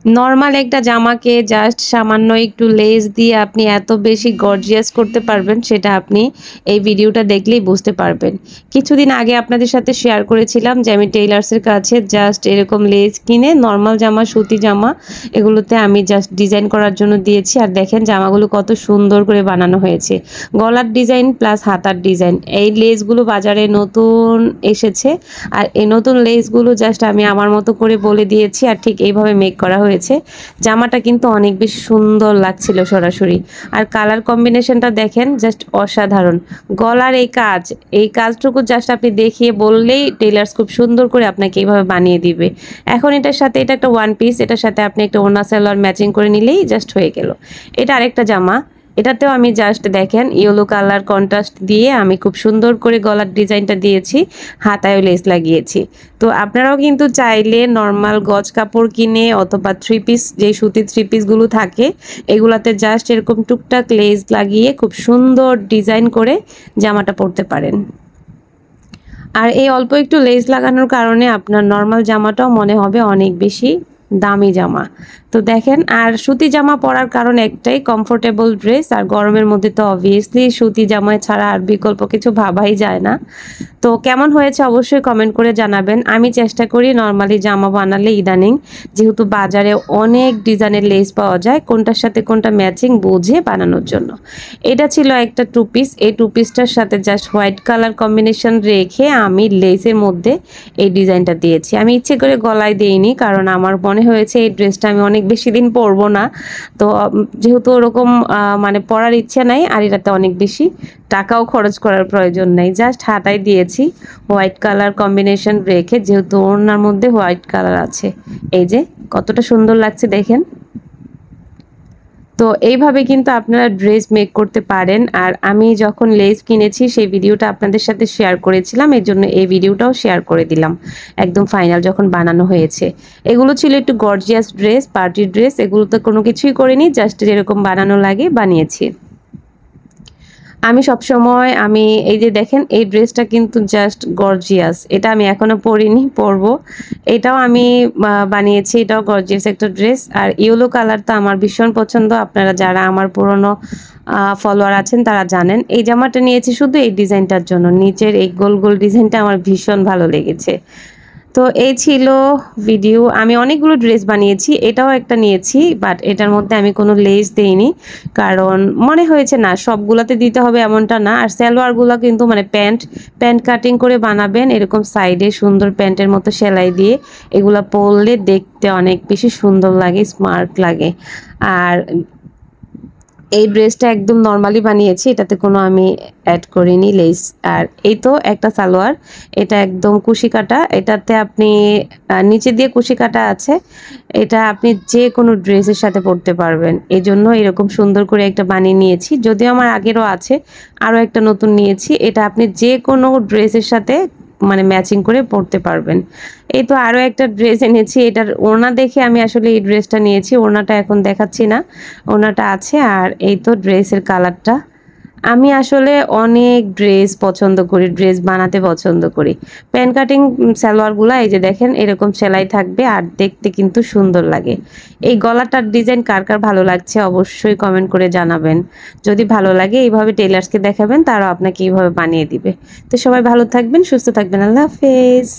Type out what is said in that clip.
Normal একটা জামাকে just সামান্য একটু লেস দিয়ে আপনি এত বেশি গর্জিয়াস করতে পারবেন, সেটা আপনি এই ভিডিওটা দেখলেই বুঝতে পারবেন। কিছুদিন আগে আপনাদের সাথে শেয়ার করেছিলাম যে আমি টেইলার্সের কাছে জাস্ট এরকম লেস কিনে নরমাল জামা, সুতি জামা এগুলোতে আমি জাস্ট ডিজাইন করার জন্য দিয়েছি। আর দেখেন জামাগুলো কত সুন্দর করে বানানো হয়েছে, গলার ডিজাইন প্লাস হাতার ডিজাইন। এই লেসগুলো বাজারে নতুন এসেছে, আর এই নতুন লেসগুলো জাস্ট আমি আমার মতো করে বলে দিয়েছি, আর ঠিক এইভাবে মেক করা হয়েছে। জামাটা কিন্তু অনেক বেশি সুন্দর লাগছিল সরাসরি। আর কালার কম্বিনেশনটা দেখেন, জাস্ট অসাধারণ। গলার এই কাজটুকু জাস্ট আপনি দেখিয়ে বললেই টেইলার্স খুব সুন্দর করে আপনাকে এইভাবে বানিয়ে দিবে। এখন এটার সাথে এটা একটা ওয়ান পিস, এটার সাথে আপনি একটা ওড়না সালোয়ার ম্যাচিং করে নিলেই জাস্ট হয়ে গেল। এটা আরেকটা জামা, এটাতেও আমি জাস্ট দেখেন ইয়েলো কালার কন্ট্রাস্ট দিয়ে আমি খুব সুন্দর করে গলার ডিজাইনটা দিয়েছি, হাতায়ও লেস লাগিয়েছি। তো আপনারাও কিন্তু চাইলে নর্মাল গজ কাপড় কিনে অথবা থ্রি পিস, যে সুতির থ্রি পিসগুলো থাকে এগুলাতে জাস্ট এরকম টুকটাক লেস লাগিয়ে খুব সুন্দর ডিজাইন করে জামাটা পরতে পারেন। আর এই অল্প একটু লেস লাগানোর কারণে আপনার নর্মাল জামাটাও মনে হবে অনেক বেশি দামি জামা। তো দেখেন, আর সুতি জামা পরার কারণ একটাই, কমফোর্টেবল ড্রেস। আর গরমের মধ্যে তো অবভিয়াসলি সুতি জামা ছাড়া আর বিকল্প কিছু ভাবাই যায় না। তো কেমন হয়েছে অবশ্যই কমেন্ট করে জানাবেন। আমি চেষ্টা করি নর্মালি জামা বানালে ইদানিং, যেহেতু বাজারে অনেক ডিজাইনের লেস পাওয়া যায়, কোনটার সাথে কোনটা ম্যাচিং বুঝে বানানোর জন্য। এটা ছিল একটা টু পিস, এই টু পিসটার সাথে জাস্ট হোয়াইট কালার কম্বিনেশন রেখে আমি লেসের মধ্যে এই ডিজাইনটা দিয়েছি। আমি ইচ্ছে করে গলায় দিইনি, কারণ আমার মনে হয়েছে এই ড্রেসটা আমি অনেক বেশি দিন পরবো না। তো যেহেতু ওরকম মানে পরার ইচ্ছে নাই, আর এটাতে অনেক বেশি টাকাও খরচ করার প্রয়োজন নেই, জাস্ট হাতায় দিয়েছি হোয়াইট কালার কম্বিনেশন রেখে, যেহেতু ওড়নার মধ্যে হোয়াইট কালার আছে। এই যে কতটা সুন্দর লাগছে দেখেন। তো এইভাবে কিন্তু আপনারা ড্রেস মেক করতে পারেন। আর আমি যখন লেস কিনেছি সেই ভিডিওটা আপনাদের সাথে শেয়ার করেছিলাম, এর জন্য এই ভিডিওটাও শেয়ার করে দিলাম একদম ফাইনাল যখন বানানো হয়েছে। এগুলো ছিল একটু গর্জিয়াস ড্রেস, পার্টি ড্রেস, এগুলোতে কোনো কিছুই করিনি, জাস্ট যেরকম বানানো লাগে বানিয়েছি। আমি সবসময় এই যে দেখেন এই ড্রেসটা কিন্তু জাস্ট গর্জিয়াস, এটা আমি এখনো পরিনি, পরবো। এটাও আমি বানিয়েছি, এটাও গর্জিয়াস একটা ড্রেস। আর ইয়েলো কালারটা আমার ভীষণ পছন্দ, আপনারা যারা আমার পুরনো ফলোয়ার আছেন তারা জানেন। এই জামাটা নিয়েছি শুধু এই ডিজাইনটার জন্য, নিচের এই গোল গোল ডিজাইনটা আমার ভীষণ ভালো লেগেছে। তো এই ছিল ভিডিও। আমি অনেকগুলো ড্রেস বানিয়েছি, এটাও একটা নিয়েছি, বাট এটার মধ্যে আমি কোনো লেস দেইনি, কারণ মনে হয়েছে না সবগুলোতে দিতে হবে এমনটা না। আর সালোয়ারগুলো কিন্তু মানে প্যান্ট কাটিং করে বানাবেন, এরকম সাইডে সুন্দর প্যান্টের মতো সেলাই দিয়ে, এগুলা পরলে দেখতে অনেক বেশি সুন্দর লাগে, স্মার্ট লাগে। আর এই ড্রেসটা একদম নর্মালি বানিয়েছি, এটাতে কোনো আমি অ্যাড করিনি লেস। আর এই তো একটা সালোয়ার, এটা একদম কুশি কাটা, এটাতে আপনি নিচে দিয়ে কুশি কাটা আছে, এটা আপনি যে কোনো ড্রেসের সাথে পরতে পারবেন, এই জন্য এরকম সুন্দর করে একটা বানিয়ে নিয়েছি। যদিও আমার আগেরও আছে, আরও একটা নতুন নিয়েছি, এটা আপনি যে কোনো ড্রেসের সাথে মানে ম্যাচিং করে পরতে পারবেন। এই তো আরও একটা ড্রেস এনেছি, এটার ওড়না দেখে আমি আসলে এই ড্রেসটা নিয়েছি, ওড়নাটা এখন দেখাচ্ছি না, ওড়নাটা আছে। আর এই তো ড্রেসের কালারটা। আমি আসলে অনেক ড্রেস পছন্দ করি, ড্রেস বানাতে পছন্দ করি। প্যান্ট কাটিং সালোয়ারগুলো এই যে দেখেন এরকম সেলাই থাকবে, আর দেখতে কিন্তু সুন্দর লাগে। এই গলাটার ডিজাইন কার কার ভালো লাগছে অবশ্যই কমেন্ট করে জানাবেন। যদি ভালো লাগে এইভাবে টেইলার্সকে দেখাবেন, তারাও আপনাকে এইভাবে বানিয়ে দিবে। তো সবাই ভালো থাকবেন, সুস্থ থাকবেন, আল্লাহ হাফেজ।